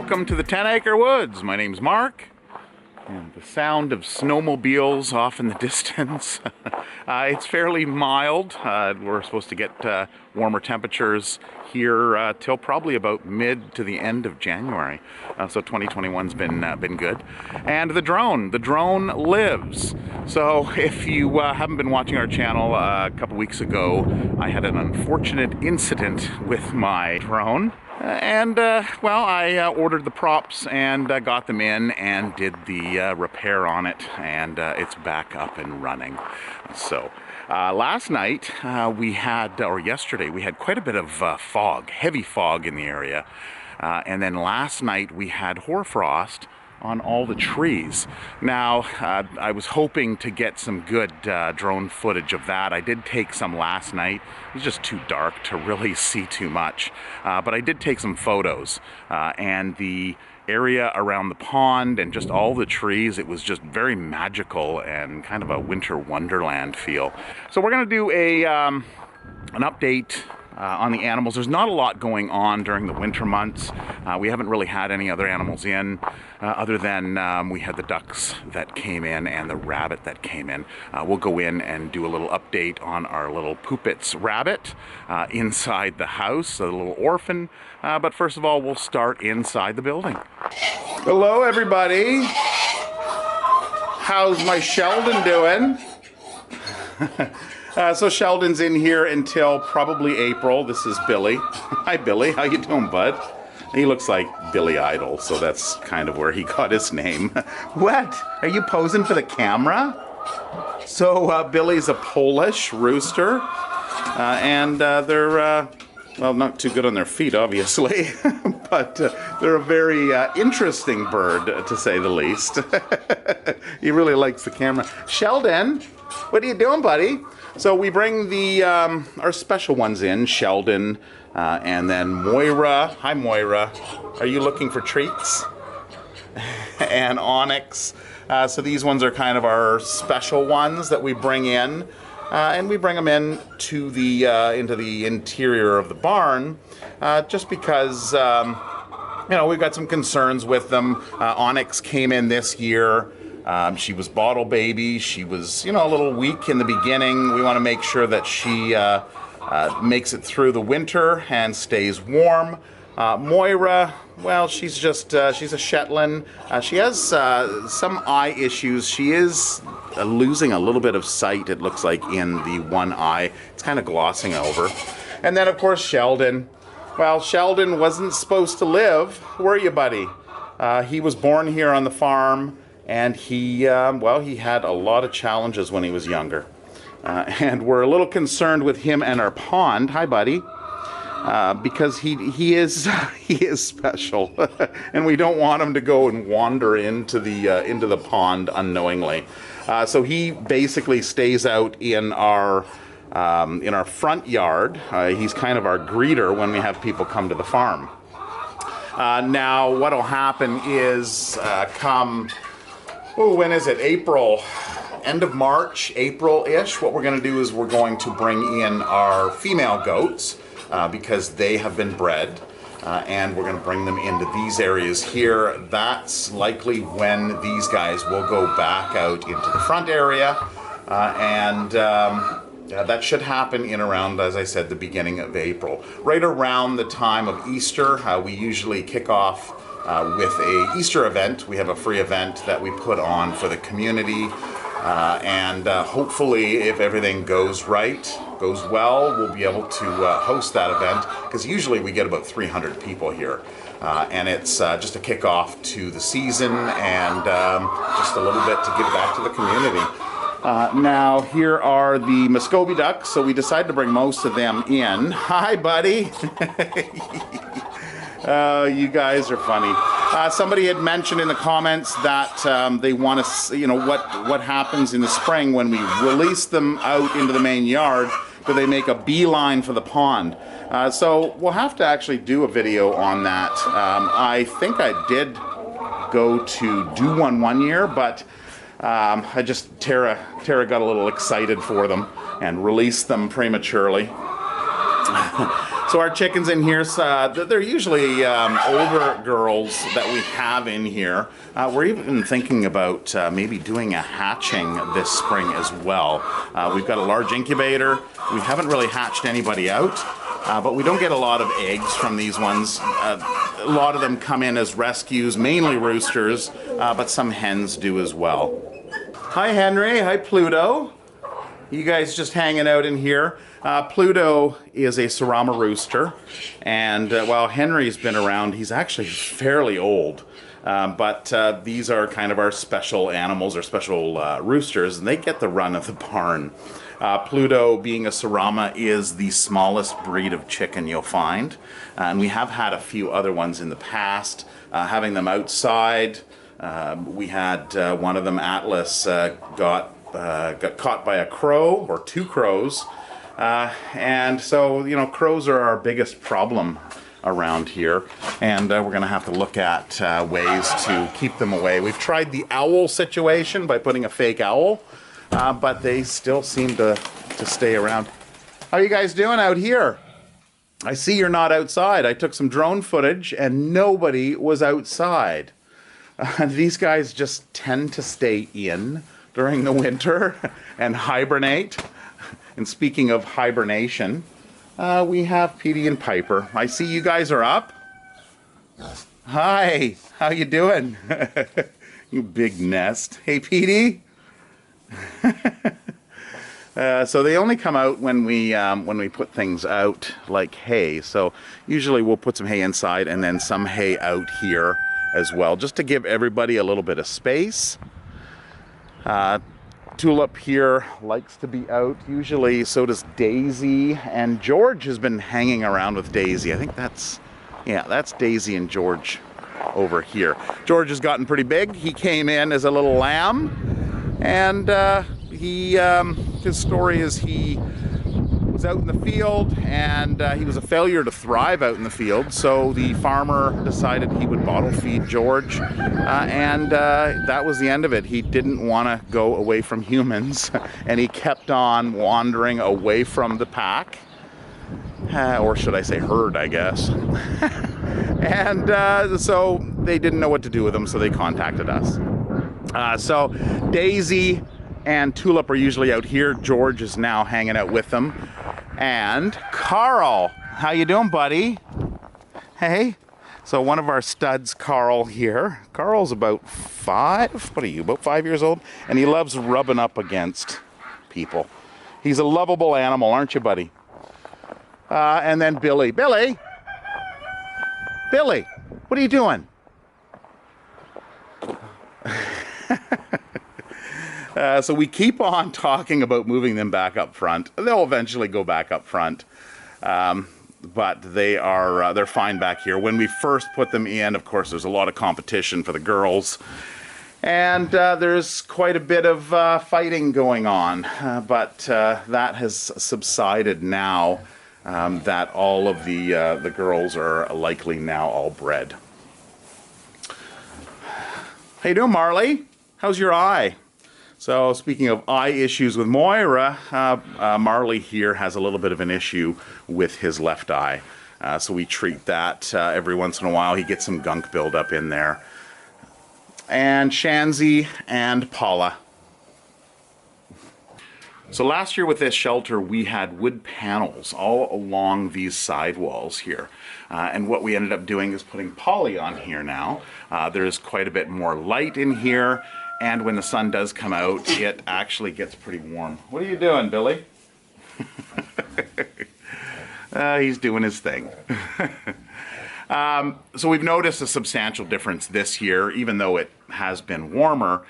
Welcome to the 10-Acre Woods. My name's Mark, and the sound of snowmobiles off in the distance. It's fairly mild. We're supposed to get warmer temperatures here till probably about mid to the end of January. So 2021's been good. And the drone lives. So if you haven't been watching our channel, a couple weeks ago I had an unfortunate incident with my drone. Well, I ordered the props and got them in and did the repair on it, and it's back up and running. So last night yesterday we had quite a bit of fog, heavy fog in the area, and then last night we had hoarfrost on all the trees. Now, I was hoping to get some good drone footage of that. I did take some last night. It was just too dark to really see too much. But I did take some photos. And the area around the pond and just all the trees, it was just very magical and kind of a winter wonderland feel. So we're going to do an update on the animals. There's not a lot going on during the winter months. We haven't really had any other animals in, other than we had the ducks that came in and the rabbit that came in. We'll go in and do a little update on our little Poopitz rabbit inside the house, a little orphan. But first of all, we'll start inside the building. Hello, everybody. How's my Sheldon doing? So Sheldon's in here until probably April. This is Billy. Hi, Billy. How you doing, bud? He looks like Billy Idol, so that's kind of where he got his name. What? Are you posing for the camera? So Billy's a Polish rooster, and they're, well, not too good on their feet, obviously, but they're a very interesting bird, to say the least. He really likes the camera. Sheldon, what are you doing, buddy? So we bring the our special ones in, Sheldon, and then Moira. Hi, Moira. Are you looking for treats? And Onyx. So these ones are kind of our special ones that we bring in, and we bring them in to the into the interior of the barn, just because you know, we've got some concerns with them. Onyx came in this year. She was bottle baby. She was, you know, a little weak in the beginning. We want to make sure that she makes it through the winter and stays warm. Moira, well, she's just, she's a Shetland. She has some eye issues. She is losing a little bit of sight, it looks like, in the one eye. It's kind of glossing over. And then, of course, Sheldon. Well, Sheldon wasn't supposed to live, were you, buddy? He was born here on the farm. And he, well, he had a lot of challenges when he was younger. And we're a little concerned with him and our pond. Hi, buddy. Because he is special. And we don't want him to go and wander into the pond unknowingly. So he basically stays out in our front yard. He's kind of our greeter when we have people come to the farm. Now, what'll happen is when is it? April, end of March, April-ish. What we're going to do is we're going to bring in our female goats because they have been bred, and we're going to bring them into these areas here. That's likely when these guys will go back out into the front area, and that should happen in around, as I said, the beginning of April. Right around the time of Easter, we usually kick off with a Easter event. We have a free event that we put on for the community, and hopefully, if everything goes well, we'll be able to host that event, because usually we get about 300 people here, and it's just a kickoff to the season and just a little bit to give back to the community. Now, here are the Muscovy ducks, so we decided to bring most of them in. Hi, buddy. You guys are funny. Somebody had mentioned in the comments that they want to, you know, what happens in the spring when we release them out into the main yard. Do they make a beeline for the pond? So we'll have to actually do a video on that. I think I did go to do one year, but Tara got a little excited for them and released them prematurely. So our chickens in here, they're usually older girls that we have in here. We're even thinking about maybe doing a hatching this spring as well. We've got a large incubator. We haven't really hatched anybody out, but we don't get a lot of eggs from these ones. A lot of them come in as rescues, mainly roosters, but some hens do as well. Hi Henry, hi Pluto. You guys just hanging out in here. Pluto is a Serama rooster, and while Henry's been around, he's actually fairly old. But these are kind of our special animals, or special roosters, and they get the run of the barn. Pluto, being a Serama, is the smallest breed of chicken you'll find, and we have had a few other ones in the past. Having them outside, we had one of them, Atlas, got caught by a crow, or two crows. And so, you know, crows are our biggest problem around here, and we're going to have to look at ways to keep them away. We've tried the owl situation by putting a fake owl, but they still seem to stay around. How are you guys doing out here? I see you're not outside. I took some drone footage and nobody was outside. These guys just tend to stay in during the winter and hibernate. And speaking of hibernation, we have Petey and Piper. I see you guys are up. Hi, how you doing? You big nest. Hey, Petey. So they only come out when we put things out, like hay. So usually we'll put some hay inside and then some hay out here as well, just to give everybody a little bit of space. Tulip here likes to be out usually, so does Daisy, and George has been hanging around with Daisy. I think that's Daisy and George over here. George has gotten pretty big. He came in as a little lamb, and his story is he was out in the field, and he was a failure to thrive out in the field, so the farmer decided he would bottle feed George, and that was the end of it. He didn't want to go away from humans, and he kept on wandering away from the pack, or should I say herd, I guess. And so they didn't know what to do with him, so they contacted us. So Daisy and Tulip are usually out here. George is now hanging out with them. And Carl, how you doing, buddy? Hey. So one of our studs, Carl here. Carl's about 5. What are you, about 5 years old? And he loves rubbing up against people. He's a lovable animal, aren't you, buddy? And then Billy. Billy, what are you doing? So we keep on talking about moving them back up front. They'll eventually go back up front, but they're fine back here. When we first put them in, of course, there's a lot of competition for the girls, and there's quite a bit of fighting going on, but that has subsided now that all of the girls are likely now all bred. How you doing, Marley? How's your eye? So speaking of eye issues with Moira, Marley here has a little bit of an issue with his left eye. So we treat that every once in a while. He gets some gunk buildup in there. And Shanzi and Paula. So last year with this shelter, we had wood panels all along these sidewalls here. And what we ended up doing is putting poly on here now. There's quite a bit more light in here. And when the sun does come out, it actually gets pretty warm. What are you doing, Billy? He's doing his thing. So we've noticed a substantial difference this year. Even though it has been warmer,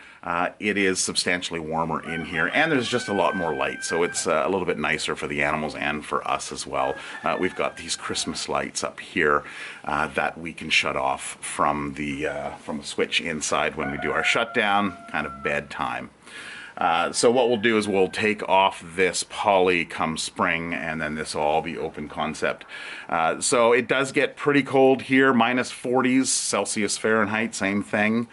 it is substantially warmer in here. And there's just a lot more light, so it's a little bit nicer for the animals and for us as well. We've got these Christmas lights up here that we can shut off from the switch inside when we do our shutdown, kind of bedtime. So what we'll do is we'll take off this poly come spring, and then this will all be open concept. So it does get pretty cold here, minus 40s Celsius Fahrenheit, same thing.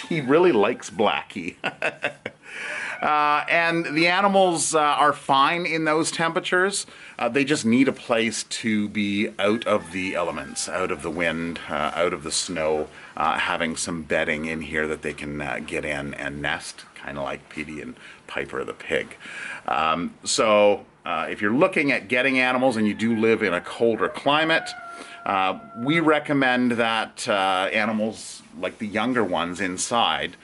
He really likes Blackie. And the animals are fine in those temperatures. They just need a place to be out of the elements, out of the wind, out of the snow, having some bedding in here that they can get in and nest, kind of like Petey and Piper the pig. So if you're looking at getting animals and you do live in a colder climate, we recommend that animals, like the younger ones inside,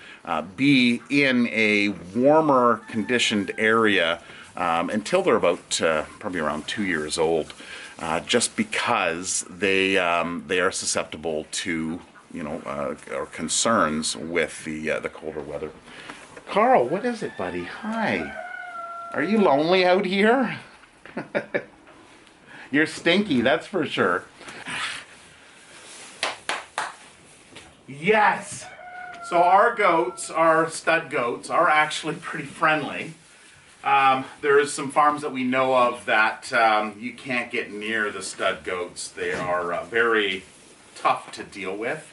be in a warmer conditioned area until they're about probably around 2 years old, just because they are susceptible to, or concerns with the colder weather. Carl, what is it, buddy? Hi. Are you lonely out here? You're stinky, that's for sure. Yes! So our goats, our stud goats, are actually pretty friendly. There's some farms that we know of that you can't get near the stud goats. They are very tough to deal with.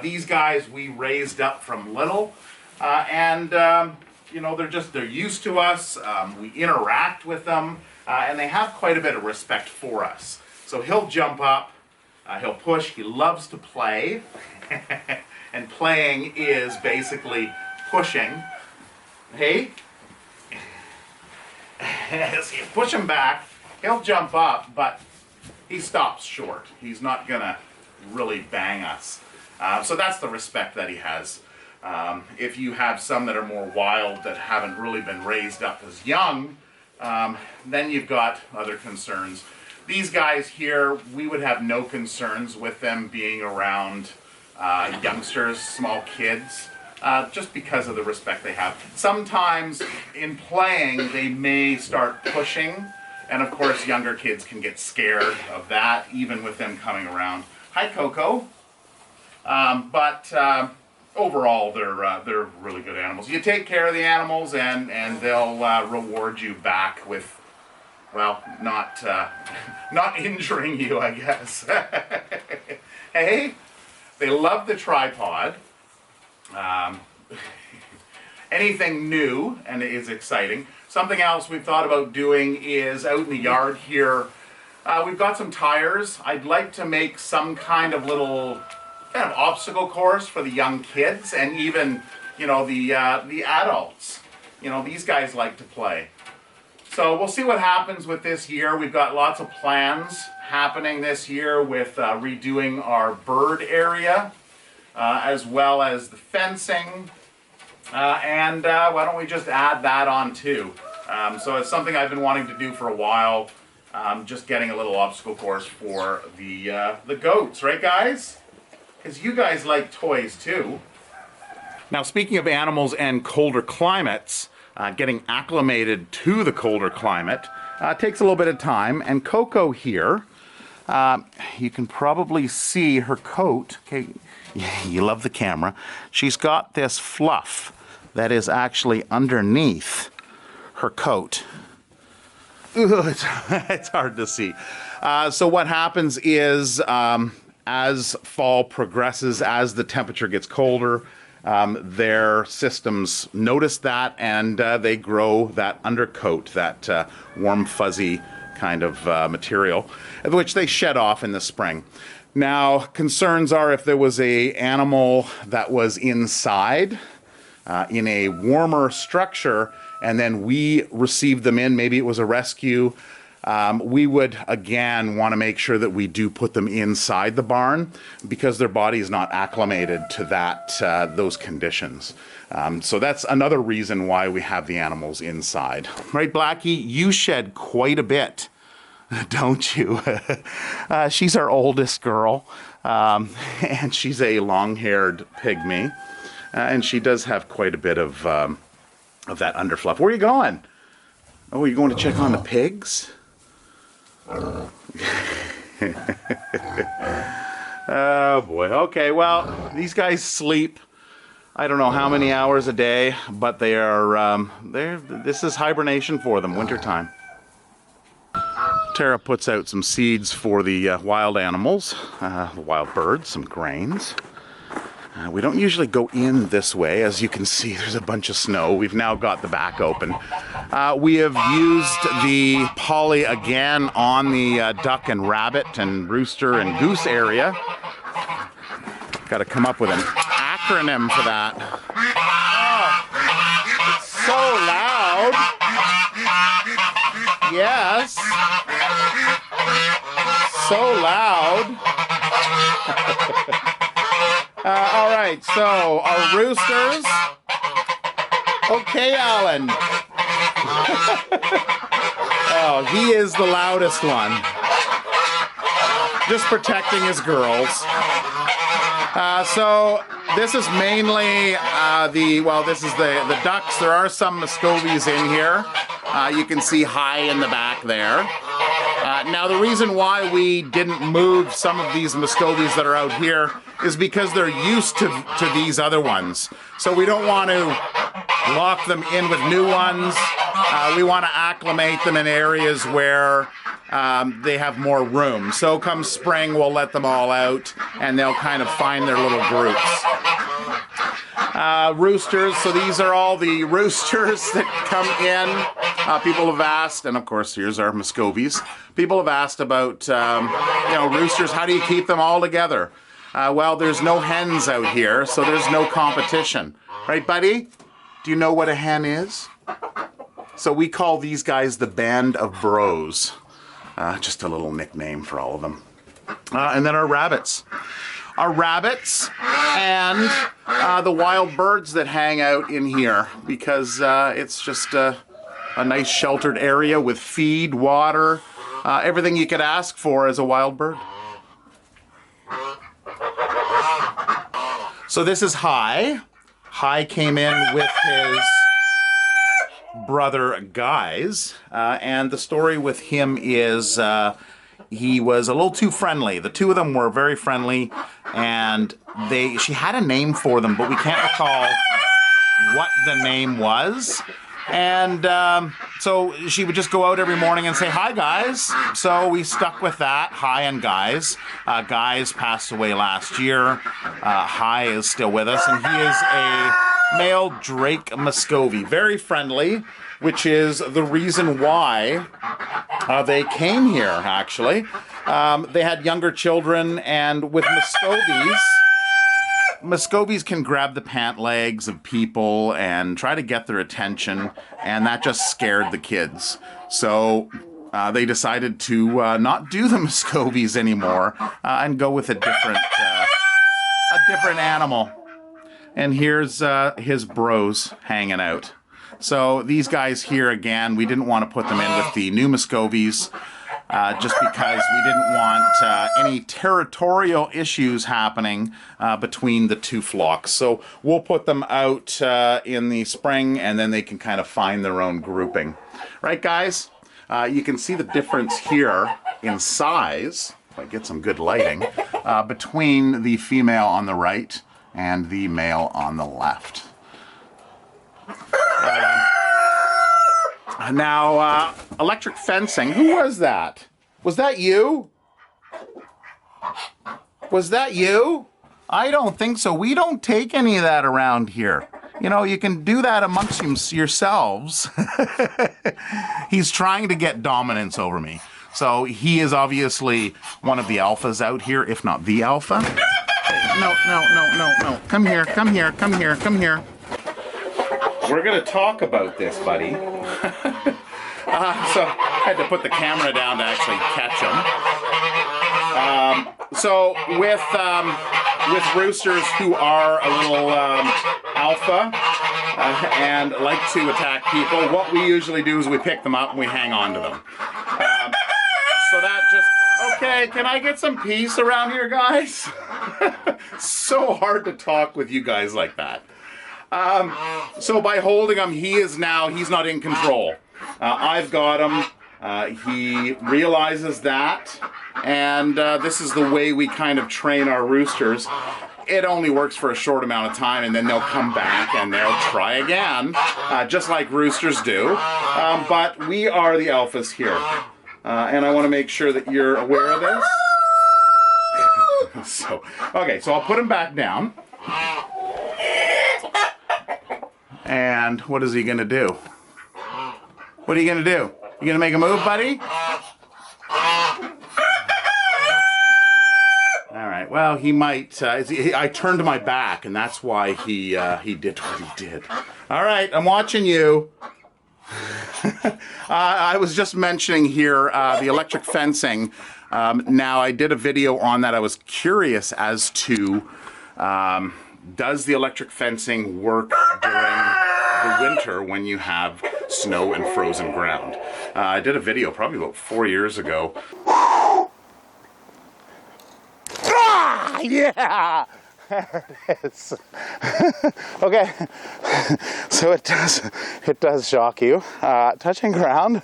These guys we raised up from little, and they're used to us. We interact with them, and they have quite a bit of respect for us. So he'll jump up, he'll push, he loves to play. And playing is basically pushing. Hey? As you push him back, he'll jump up, but he stops short. He's not gonna really bang us. So that's the respect that he has. If you have some that are more wild, that haven't really been raised up as young, then you've got other concerns. These guys here, we would have no concerns with them being around youngsters, small kids, just because of the respect they have. Sometimes in playing they may start pushing, and of course younger kids can get scared of that, even with them coming around. Hi, Coco. But overall they're really good animals. You take care of the animals and they'll reward you back with, well, not injuring you, I guess. Hey? They love the tripod. Anything new and it is exciting. Something else we've thought about doing is out in the yard here. We've got some tires. I'd like to make some kind of little obstacle course for the young kids and even the adults. These guys like to play. So we'll see what happens with this year. We've got lots of plans happening this year with redoing our bird area, as well as the fencing, and why don't we just add that on too. So it's something I've been wanting to do for a while, just getting a little obstacle course for the goats, right guys? Because you guys like toys too. Now speaking of animals and colder climates, getting acclimated to the colder climate takes a little bit of time, and Coco here, you can probably see her coat. Okay, you love the camera. She's got this fluff that is actually underneath her coat. Ooh, it's hard to see. So what happens is, as fall progresses, as the temperature gets colder, their systems notice that, and they grow that undercoat, that warm fuzzy kind of material, which they shed off in the spring. Now, concerns are if there was an animal that was inside in a warmer structure and then we received them in, maybe it was a rescue, we would again want to make sure that we do put them inside the barn because their body is not acclimated to those conditions. So that's another reason why we have the animals inside. Right, Blackie? You shed quite a bit, don't you? She's our oldest girl, and she's a long-haired pygmy, and she does have quite a bit of that underfluff. Where are you going? Oh, you're going to check on the pigs? Oh boy. Okay, well, these guys sleep I don't know how many hours a day, but they are this is hibernation for them, wintertime. Tara puts out some seeds for the wild animals, the wild birds, some grains. We don't usually go in this way. As you can see, there's a bunch of snow. We've now got the back open. We have used the poly again on the duck and rabbit and rooster and goose area. Got to come up with an acronym for that. Oh, it's so loud. Yes. So loud. All right, so our roosters. Okay, Alan. Oh, he is the loudest one. Just protecting his girls. So this is mainly this is the ducks. There are some Muscovies in here. You can see High in the back there. Now the reason why we didn't move some of these Muscovies that are out here is because they're used to these other ones. So we don't want to lock them in with new ones. We want to acclimate them in areas where they have more room. So come spring, we'll let them all out and they'll kind of find their little groups. Roosters, so these are all the roosters that come in. People have asked, and of course here's our Muscovies. People have asked about, roosters, how do you keep them all together? Well, there's no hens out here, so there's no competition. Right, buddy? Do you know what a hen is? So we call these guys the Band of Bros. Just a little nickname for all of them. And then our rabbits. Our rabbits and the wild birds that hang out in here, because it's just a nice sheltered area with feed, water, everything you could ask for as a wild bird. So this is High. High came in with his brother Guys, and the story with him is he was a little too friendly. The two of them were very friendly, and she had a name for them, but we can't recall what the name was. And so she would just go out every morning and say, "Hi, guys." So we stuck with that, High and Guys. Guys passed away last year. High is still with us, and he is a male Drake Muscovy. Very friendly, which is the reason why they came here, actually. They had younger children, and with Muscovies can grab the pant legs of people and try to get their attention, and that just scared the kids. So they decided to not do the Muscovies anymore and go with a different animal. And here's his bros hanging out. So these guys here, again, we didn't want to put them in with the new Muscovies just because we didn't want any territorial issues happening between the two flocks. So we'll put them out in the spring, and then they can kind of find their own grouping. Right, guys? You can see the difference here in size, if I get some good lighting, between the female on the right and the male on the left. Now, electric fencing. Who was that? Was that you? Was that you? I don't think so. We don't take any of that around here. You know, you can do that amongst yourselves. He's trying to get dominance over me. So he is obviously one of the alphas out here, if not the alpha. No. Come here. We're going to talk about this, buddy. So I had to put the camera down to actually catch him. So with roosters who are a little alpha and like to attack people, what we usually do is we pick them up and we hang on to them. So that just... Okay, can I get some peace around here, guys? So hard to talk with you guys like that. So by holding him, he's not in control. I've got him. He realizes that, and this is the way we kind of train our roosters. It only works for a short amount of time, and then they'll come back and they'll try again, just like roosters do. But we are the alphas here, and I want to make sure that you're aware of this. Okay, so I'll put him back down. And what is he gonna do? What are you gonna do? You gonna make a move, buddy? All right. Well, he might. I turned my back, and that's why he did what he did. All right, I'm watching you. I was just mentioning here the electric fencing. Now, I did a video on that. I was curious as to does the electric fencing work during the winter when you have snow and frozen ground? I did a video probably about 4 years ago. Ah, yeah! There it is. Okay, so it does shock you. Touching ground.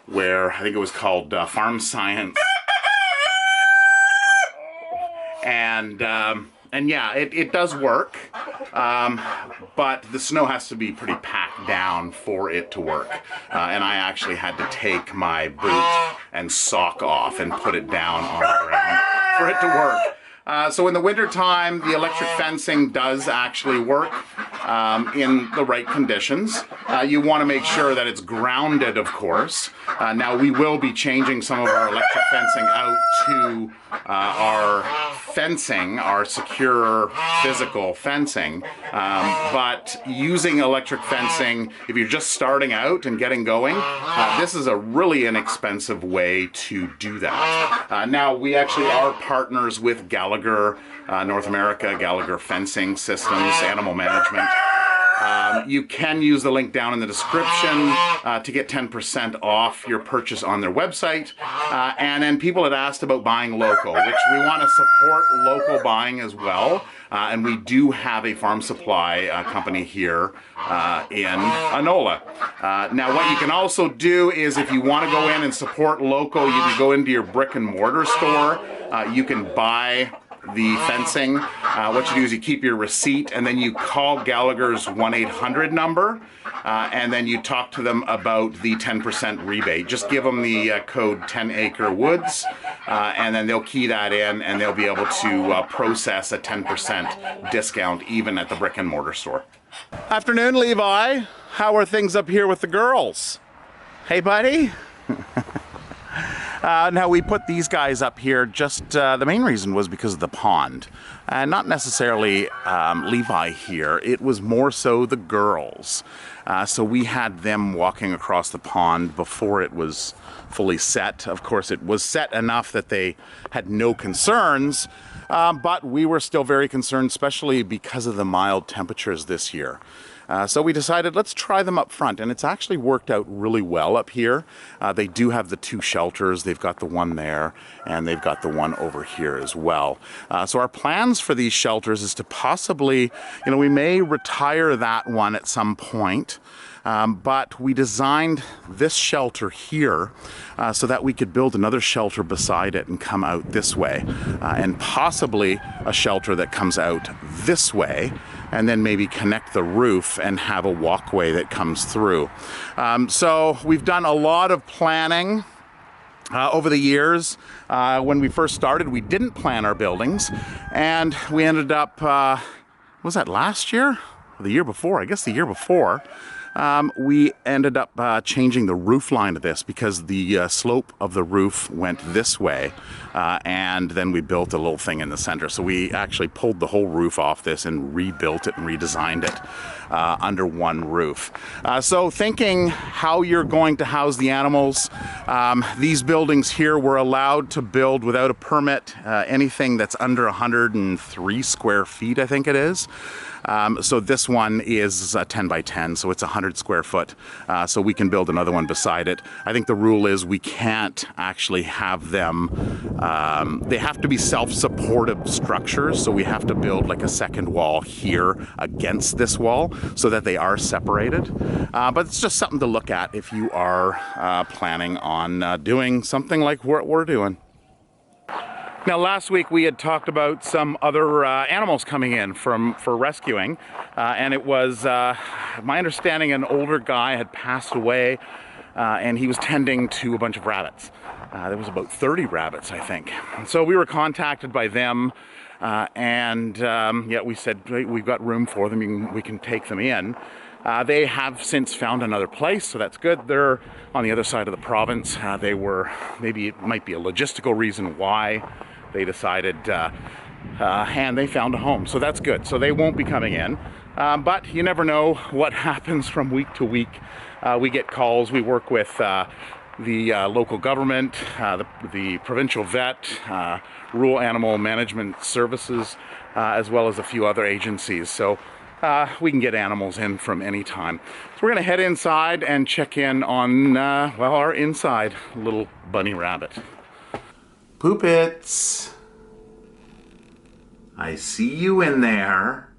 Where I think it was called Farm Science. And yeah, it does work, but the snow has to be pretty packed down for it to work. And I actually had to take my boot and sock off and put it down on the ground for it to work. So in the wintertime, the electric fencing does actually work in the right conditions. You want to make sure that it's grounded, of course. Now, we will be changing some of our electric fencing out to our secure physical fencing. But using electric fencing, if you're just starting out and getting going, this is a really inexpensive way to do that. Now, we actually are partners with Gallagher, North America, Gallagher Fencing Systems, Animal Management. You can use the link down in the description to get 10% off your purchase on their website. And then people had asked about buying local, which we want to support local buying as well. And we do have a farm supply company here in Anola. Now, what you can also do is if you want to go in and support local, you can go into your brick and mortar store. You can buy the fencing. What you do is you keep your receipt and then you call Gallagher's 1-800 number and then you talk to them about the 10% rebate. Just give them the code 10 Acre Woods and then they'll key that in and they'll be able to process a 10% discount even at the brick and mortar store. Afternoon, Levi. How are things up here with the girls? Hey, buddy. Now, we put these guys up here just, the main reason was because of the pond. Not necessarily Levi here, it was more so the girls. So we had them walking across the pond before it was fully set. Of course, it was set enough that they had no concerns, but we were still very concerned, especially because of the mild temperatures this year. So we decided let's try them up front, and it's actually worked out really well up here. They do have the 2 shelters. They've got the one there, and they've got the one over here as well. So our plans for these shelters is to possibly, we may retire that one at some point. But we designed this shelter here so that we could build another shelter beside it and come out this way, and possibly a shelter that comes out this way, and then maybe connect the roof and have a walkway that comes through. So we've done a lot of planning over the years. When we first started, we didn't plan our buildings, and we ended up, was that last year? Or the year before? I guess the year before. We ended up changing the roof line of this because the slope of the roof went this way, and then we built a little thing in the center. So we actually pulled the whole roof off this and rebuilt it and redesigned it under one roof. So thinking how you're going to house the animals, these buildings here were allowed to build without a permit, anything that's under 103 square feet, I think it is. So this one is 10 by 10, so it's 100 square foot. So we can build another one beside it. I think the rule is we can't actually have them, they have to be self-supportive structures, so we have to build like a second wall here against this wall so that they are separated. But it's just something to look at if you are planning on doing something like what we're doing. Now, last week we had talked about some other animals coming in for rescuing, and it was, my understanding, an older guy had passed away, and he was tending to a bunch of rabbits. There was about 30 rabbits, I think. And so we were contacted by them, Yeah, we said we've got room for them. We can take them in. They have since found another place, so that's good. They're on the other side of the province. Maybe it might be a logistical reason why they decided, and they found a home, so that's good. So they won't be coming in, but you never know what happens from week to week. We get calls. We work with the local government, the provincial vet, rural animal management services, as well as a few other agencies. So we can get animals in from any time. So we're going to head inside and check in on, well, our inside little bunny rabbit. Poopitz, I see you in there.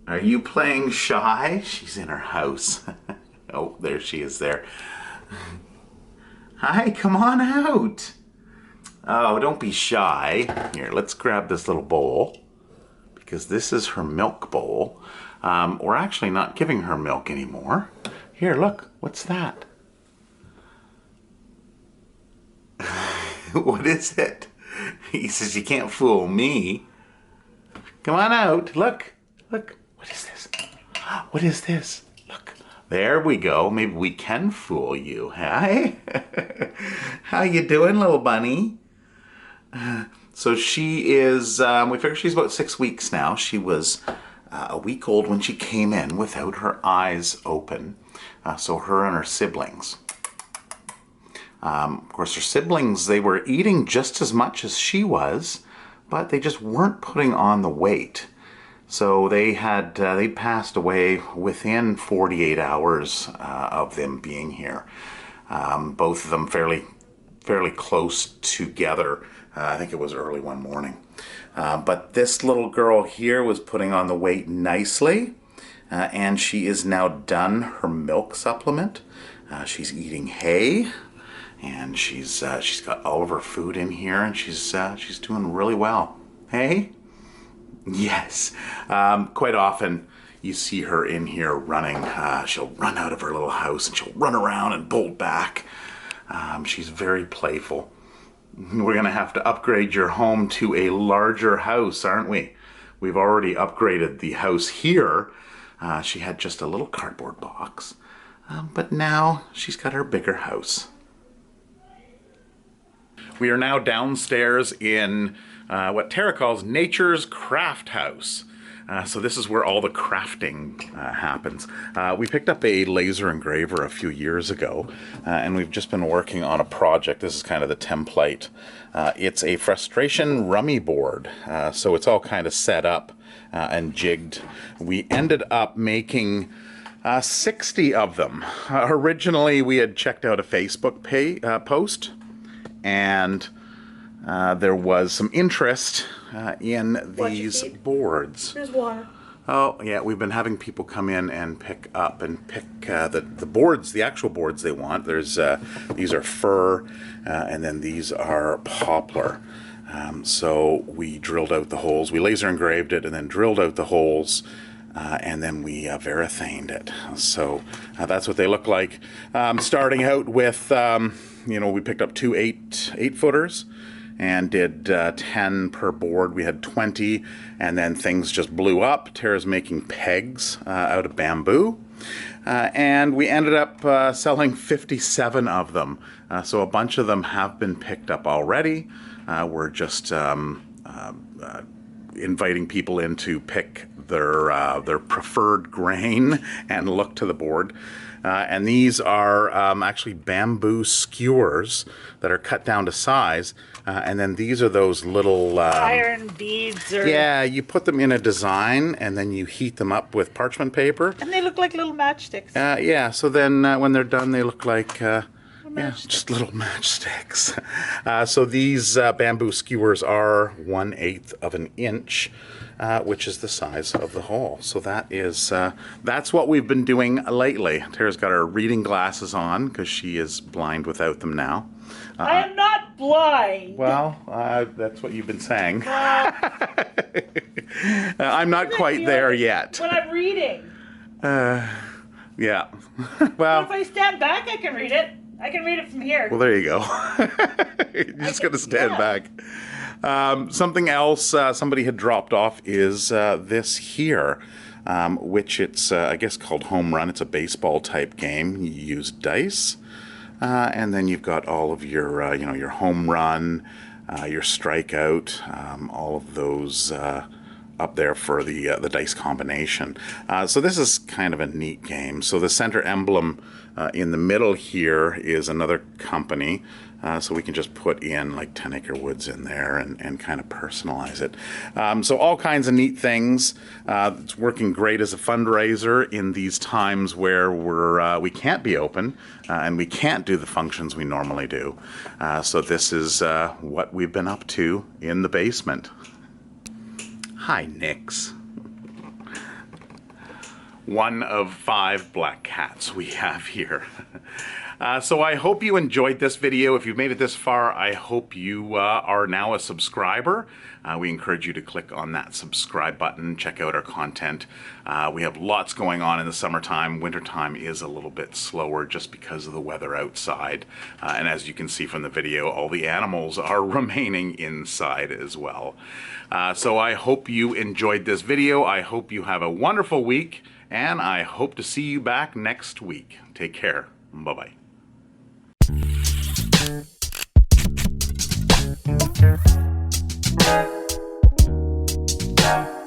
Are you playing shy? She's in her house. Oh, there she is there. Hi, come on out. Oh, don't be shy. Here, let's grab this little bowl, because this is her milk bowl. We're actually not giving her milk anymore. Here, look, what's that? What is it? He says, you can't fool me. Come on out, look, look, what is this? What is this? Look, there we go. Maybe we can fool you. Hi, how you doing, little bunny? So she is, we figure she's about 6 weeks now. She was a week old when she came in without her eyes open. So her and her siblings. Of course, her siblings, they were eating just as much as she was, but they just weren't putting on the weight. So they passed away within 48 hours of them being here. Both of them fairly close together. I think it was early one morning. But this little girl here was putting on the weight nicely, and she is now done her milk supplement. She's eating hay, and she's got all of her food in here, and she's doing really well. Hey? Yes. Quite often you see her in here running. She'll run out of her little house and she'll run around and bolt back. She's very playful. We're going to have to upgrade your home to a larger house, aren't we? We've already upgraded the house here. She had just a little cardboard box, but now she's got her bigger house. We are now downstairs in what Tara calls Nature's Craft House. So this is where all the crafting happens. We picked up a laser engraver a few years ago, and we've just been working on a project. This is kind of the template. It's a frustration rummy board, so it's all kind of set up and jigged. We ended up making 60 of them. Originally, we had checked out a Facebook post, and there was some interest in these boards. There's water. Oh, yeah, we've been having people come in and pick the boards, the actual boards they want. There's these are fir, and then these are poplar. So we drilled out the holes. We laser engraved it and then drilled out the holes, and then we verithaned it. So that's what they look like. Starting out with, we picked up two 8-footers. And did 10 per board. We had 20, and then things just blew up. Tara's making pegs out of bamboo. And we ended up selling 57 of them. So a bunch of them have been picked up already. We're just inviting people in to pick their preferred grain and look to the board. And these are actually bamboo skewers that are cut down to size. And then these are those little... iron beads. Yeah, you put them in a design and then you heat them up with parchment paper. And they look like little matchsticks. Yeah, so then when they're done, they look like... just little matchsticks. So these bamboo skewers are 1/8 of an inch, which is the size of the hole. So that's what we've been doing lately. Tara's got her reading glasses on because she is blind without them now. I am not blind. Well, that's what you've been saying. I'm not quite there yet. When I'm reading. Yeah. Well, if I stand back, I can read it. I can read it from here. Well, there you go. You're just going to stand back. Something else somebody had dropped off is this here, which it's, I guess, called Home Run. It's a baseball type game. You use dice, and then you've got all of your, your home run, your strikeout, all of those up there for the dice combination. So this is kind of a neat game. So the center emblem in the middle here is another company. So we can just put in like 10 Acre Woods in there and kind of personalize it. So all kinds of neat things. It's working great as a fundraiser in these times where we can't be open and we can't do the functions we normally do. So this is what we've been up to in the basement. Hi, Nix. One of 5 black cats we have here. So I hope you enjoyed this video. If you've made it this far, I hope you are now a subscriber. We encourage you to click on that subscribe button, check out our content. We have lots going on in the summertime. Wintertime is a little bit slower just because of the weather outside. And as you can see from the video, all the animals are remaining inside as well. So I hope you enjoyed this video. I hope you have a wonderful week, and I hope to see you back next week. Take care. Bye-bye. Thank you.